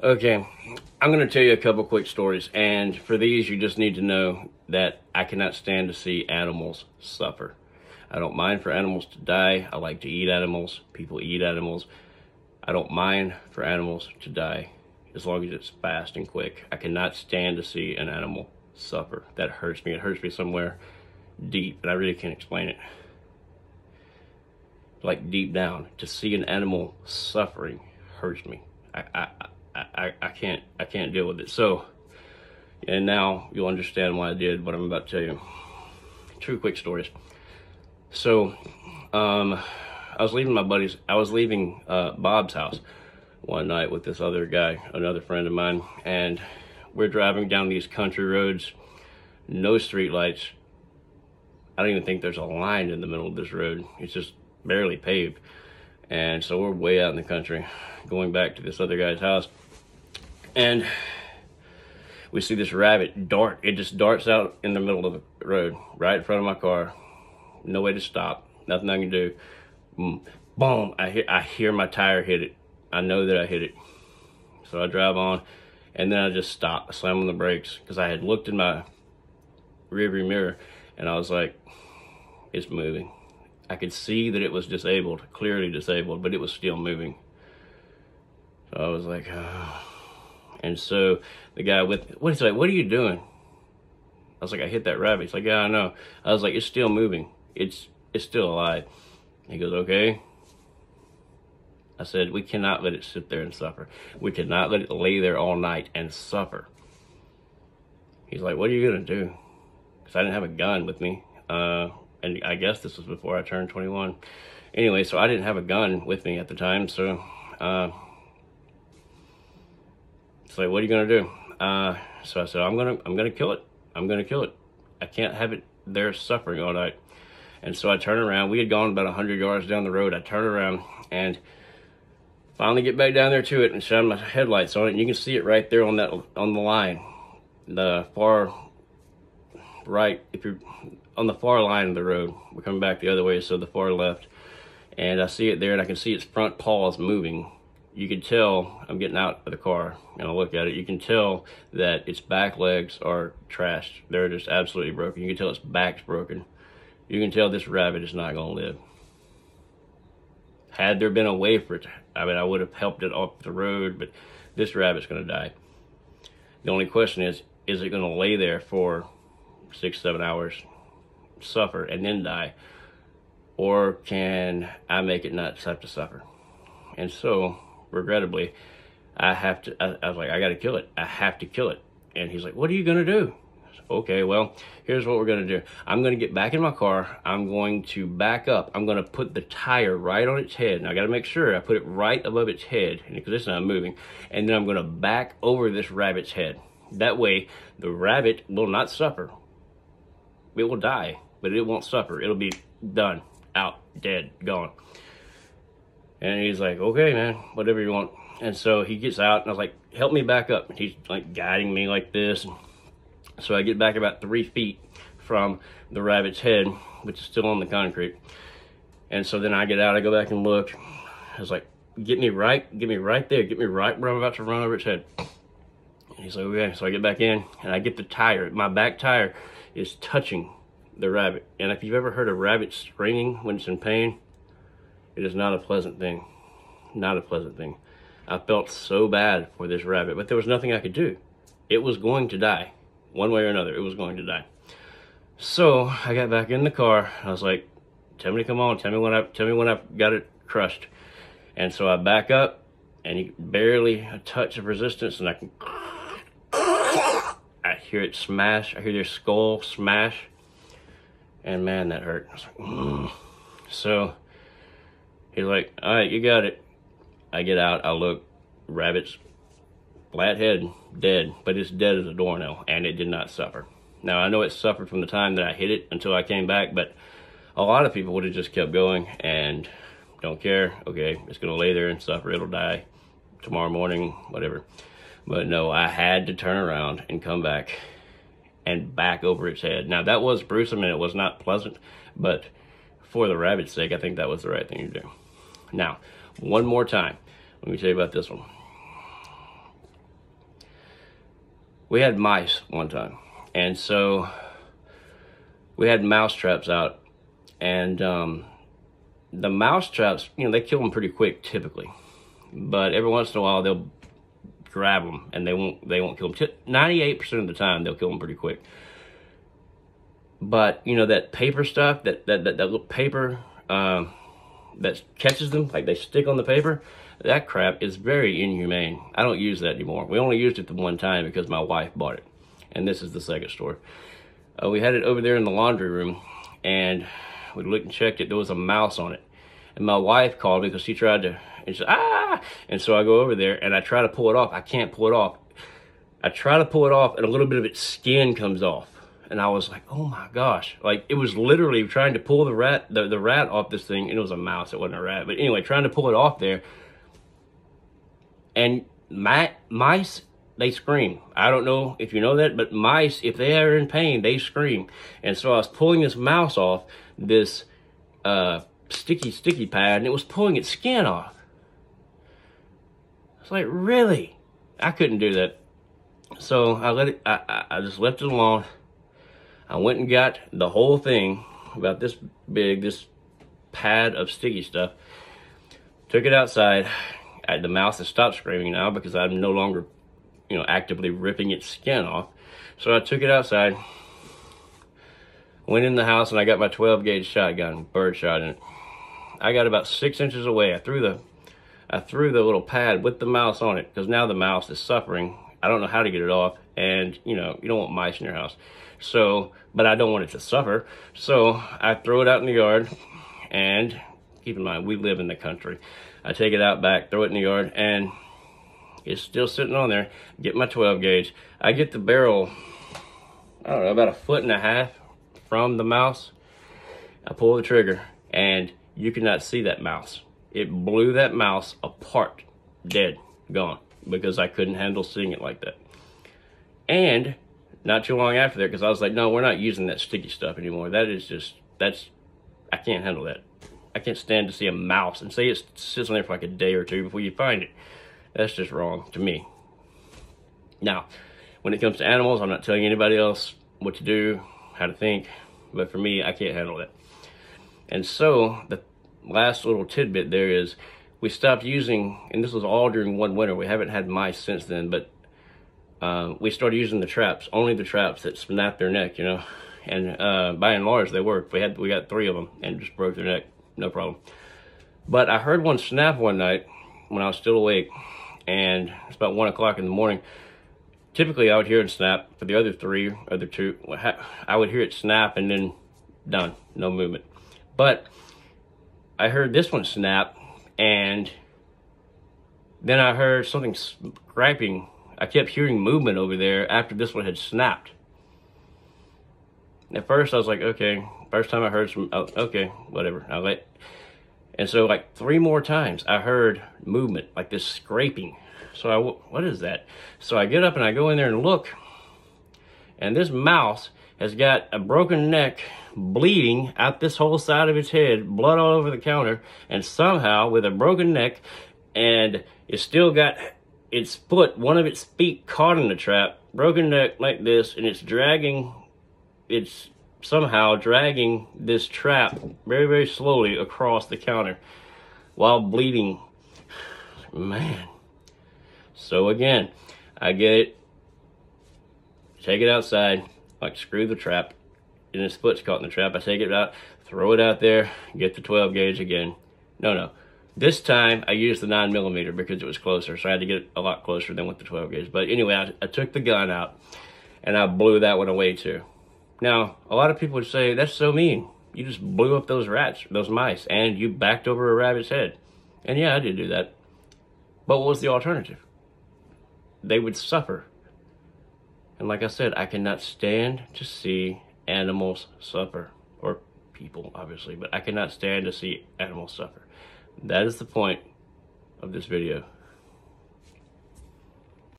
Okay, I'm going to tell you a couple quick stories, and for these, you just need to know that I cannot stand to see animals suffer. I don't mind for animals to die. I like to eat animals. People eat animals. I don't mind for animals to die as long as it's fast and quick. I cannot stand to see an animal suffer. That hurts me. It hurts me somewhere deep, and I really can't explain it. Like deep down, to see an animal suffering hurts me. I can't deal with it. So, and now you'll understand why I did what I'm about to tell you. Two quick stories. So, I was leaving Bob's house one night with this other guy, another friend of mine, and we're driving down these country roads, no street lights. I don't even think there's a line in the middle of this road. It's just barely paved. And so we're way out in the country, going back to this other guy's house. And we see this rabbit dart. It just darts out in the middle of the road, right in front of my car. No way to stop. Nothing I can do. Boom! I hear my tire hit it. I know that I hit it. So I drive on, and then I just stop. I slam on the brakes because I had looked in my rearview mirror, and I was like, it's moving. I could see that it was disabled, clearly disabled, but it was still moving. So I was like, oh. And so the guy he's like, what are you doing? I was like, I hit that rabbit. He's like, yeah, I know. I was like, it's still moving. It's still alive. He goes, okay. I said, we cannot let it sit there and suffer. We cannot let it lay there all night and suffer. He's like, what are you gonna do? Because I didn't have a gun with me. And I guess this was before I turned 21. Anyway, so I didn't have a gun with me at the time. So, it's like, what are you gonna do? So I said, I'm gonna kill it. I'm gonna kill it. I can't have it there suffering all night. And so I turn around. We had gone about 100 yards down the road. I turn around and finally get back down there to it and shine my headlights on it. And you can see it right there on the line, the far right. If you're on the far line of the road, we're coming back the other way, so the far left. And I see it there, and I can see its front paws moving. You can tell, I'm getting out of the car and I look at it, you can tell that its back legs are trashed. They're just absolutely broken. You can tell its back's broken. You can tell this rabbit is not gonna live. Had there been a way for it, I mean, I would have helped it off the road, but this rabbit's gonna die. The only question is it gonna lay there for 6-7 hours, suffer, and then die? Or can I make it not have to suffer? And so, regrettably, I was like, I gotta kill it. I have to kill it. And he's like, what are you gonna do? I said, okay, well, here's what we're gonna do. I'm gonna get back in my car. I'm going to back up. I'm gonna put the tire right on its head. And I gotta make sure I put it right above its head, because it's not moving. And then I'm gonna back over this rabbit's head. That way, the rabbit will not suffer. It will die, but it won't suffer. It'll be done, out, dead, gone. And he's like, okay, man, whatever you want. And so he gets out, and I was like, help me back up. And he's like guiding me like this. So I get back about 3 feet from the rabbit's head, which is still on the concrete. And so then I get out, I go back and look. I was like, get me right there. Get me right where I'm about to run over its head. And he's like, okay. So I get back in, and I get the tire. My back tire is touching the rabbit. And if you've ever heard a rabbit screaming when it's in pain, it is not a pleasant thing. Not a pleasant thing. I felt so bad for this rabbit, but there was nothing I could do. It was going to die. One way or another, it was going to die. So I got back in the car. I was like, tell me to come on. Tell me when I've got it crushed. And so I back up, and he barely a touch of resistance, and I hear it smash. I hear their skull smash. And man, that hurt. I was like, So he's like, all right, you got it. I get out, I look, rabbit's flat head, dead, but it's dead as a doornail, and it did not suffer. Now, I know it suffered from the time that I hit it until I came back, but a lot of people would have just kept going and don't care. Okay, it's gonna lay there and suffer, it'll die tomorrow morning, whatever. But no, I had to turn around and come back and back over its head. Now, that was gruesome and it was not pleasant, but for the rabbit's sake, I think that was the right thing to do. Now, one more time, let me tell you about this one. we had mice one time, and so we had mouse traps out, and the mouse traps, you know, they kill them pretty quick typically, but every once in a while they'll grab them and they won't kill them. 98% of the time they'll kill them pretty quick. But you know, that paper stuff, that little paper that catches them, like they stick on the paper, that crap is very inhumane. I don't use that anymore. We only used it the one time because my wife bought it, and this is the second story. We had it over there in the laundry room, and we looked and checked it. There was a mouse on it, and my wife called me because she tried to, and she said, ah! And so I go over there and I try to pull it off. I can't pull it off. I try to pull it off, and a little bit of its skin comes off. And I was like, oh my gosh. Like, it was literally trying to pull the rat off this thing, and it was a mouse, it wasn't a rat. But anyway, trying to pull it off there. And mice, they scream. I don't know if you know that, but mice, if they are in pain, they scream. And so I was pulling this mouse off this sticky pad, and it was pulling its skin off. It's like, really? I couldn't do that. So I let it, I just left it alone. I went and got the whole thing, about this big, this pad of sticky stuff, took it outside. The mouse has stopped screaming now because I'm no longer, you know, actively ripping its skin off. So I took it outside, went in the house, and I got my 12 gauge shotgun, bird shot in it. I got about 6 inches away. I threw the little pad with the mouse on it, because now the mouse is suffering. I don't know how to get it off, and you know, you don't want mice in your house. So, but I don't want it to suffer. So I throw it out in the yard, and keep in mind, we live in the country. I take it out back, throw it in the yard, and it's still sitting on there. Get my 12 gauge. I get the barrel, I don't know, about 1.5 feet from the mouse. I pull the trigger, and you cannot see that mouse. It blew that mouse apart, dead, gone, because I couldn't handle seeing it like that. And not too long after that, because I was like, no, we're not using that sticky stuff anymore. That is just, I can't handle that. I can't stand to see a mouse and say it sits on there for like a day or two before you find it. That's just wrong to me. Now, when it comes to animals, I'm not telling anybody else what to do, how to think, but for me, I can't handle that. And so the last little tidbit there is, we stopped using, and this was all during one winter. We haven't had mice since then, but we started using the traps, only the traps that snap their neck, you know. And by and large, they worked. We got 3 of them and just broke their neck, no problem. But I heard one snap one night when I was still awake, and it's about 1 o'clock in the morning. Typically, I would hear it snap. For the other 2, I would hear it snap and then done, no movement. But I heard this one snap, and then I heard something scraping. I kept hearing movement over there after this one had snapped. At first, I was like, okay. First time I heard some, oh, okay, whatever. And so like 3 more times, I heard movement, like this scraping. So what is that? So I get up and I go in there and look, and this mouse has got a broken neck, bleeding out this whole side of its head, blood all over the counter, and somehow with a broken neck, and it's still got its foot, one of its feet caught in the trap, broken neck like this, and it's somehow dragging this trap very, very slowly across the counter while bleeding. Man. So again, I get it, take it outside, like screw the trap, and its foot's caught in the trap. I take it out, throw it out there, get the 12 gauge again. No. This time I used the 9mm because it was closer, so I had to get it a lot closer than with the 12 gauge. But anyway, I took the gun out and I blew that one away too. Now, a lot of people would say, that's so mean. You just blew up those rats, those mice, and you backed over a rabbit's head. And yeah, I did do that. But what was the alternative? They would suffer. And like I said, I cannot stand to see animals suffer. Or people, obviously, but I cannot stand to see animals suffer. That is the point of this video.